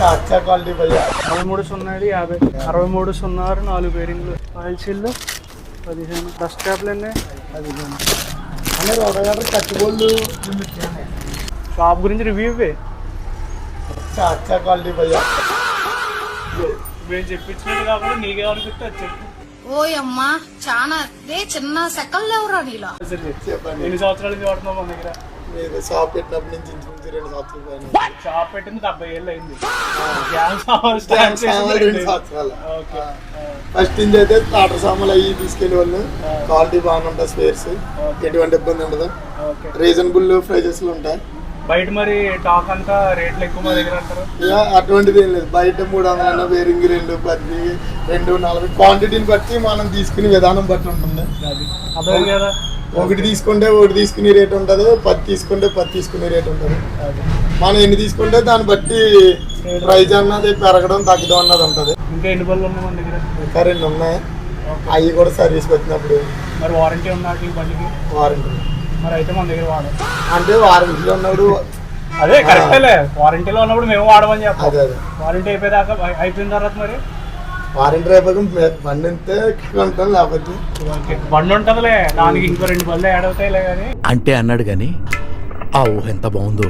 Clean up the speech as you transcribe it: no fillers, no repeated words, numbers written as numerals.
अच्छा क्वालिटी भैया 63 50 63 4 బేరింగ్లు ఆయిల్ చిల్లు 15 డస్ట్ ట్యాప్లు అన్నీ 15 అనే రోడ్డు కట్టుబోళ్ళు షాప్ గురించి రివ్యూ ఇవ్వే अच्छा क्वालिटी भैया మేము చెప్పించినట్టు కాకుండా నీకేమనిపిస్తే అది చెప్పు. ఓయమ్మా చాలా చిన్న సెకల్ లేవురా నీలో. చెప్పండి ఎన్ని సంవత్సరాల నుంచి వాడుతున్నావు మన దగ్గర? మీరు షాప్ పెట్టినప్పటి నుంచి ఇంచుమించు 2 సంవత్సరాలు పైన షాప్ పెట్టింది 70 ఏళ్ళు అయింది. సామాన్లు 2 సంవత్సరాలు. ఫస్ట్ నుంచి అయితే టాటర్ సామాన్లు అవి తీసుకెళ్లే వాళ్ళు. క్వాలిటీ బాగానే ఉంటుంది, స్పేర్స్ ఎటువంటి ఇబ్బంది ఉండదు, రీజనబుల్ ప్రైజెస్ లో ఉంటాయి. బయట మరి టాక్ అంతా రేట్లు ఎక్కువ మా దగ్గర అంటారు. అటువంటిది ఏం లేదు, బయట 300 వేరింగ్ 2 10 2 40 క్వాంటిటీని బట్టి మనం తీసుకునే విధానం బట్టి ఉంటుంది. అదే కదా, ఒకటి తీసుకుంటే ఒకటి తీసుకునే రేట్ ఉంటుంది, 10 తీసుకుంటే 10 తీసుకునే రేట్ ఉంటుంది. మనం ఎన్ని తీసుకుంటే దాన్ని బట్టి ప్రైజ్ అన్నది పెరగడం తగ్గడం అన్నది ఉంటుంది. ఇంకా ఎన్ని బళ్ళు ఉన్నాయి మన దగ్గర? ఇంకా 2 ఉన్నాయి, అవి కూడా సర్వీస్ పెట్టినప్పుడు. మరి వారంటీ ఉన్నట్టు బండికి? వారంటీ. మరి అయితే మన దగ్గర వాడు అంటే వారంటీలో ఉన్నప్పుడు అదే కరెక్టేలే, వారంటీలో ఉన్నప్పుడు మేము వాడమని చెప్పాలి. అదే అదే వారంటీ అయిపోయేదాకా అయిపోయిన తర్వాత మరి వారంటీ అయిపోయి బండి అంతే ఉంటాం, లేకపోతే బండి ఉంటుందిలే, దానికి ఇంకో 2 బళ్ళు యాడ్ అవుతాయిలే కానీ. అంటే అన్నాడు కానీ ఆ ఊహ ఎంత బాగుందో.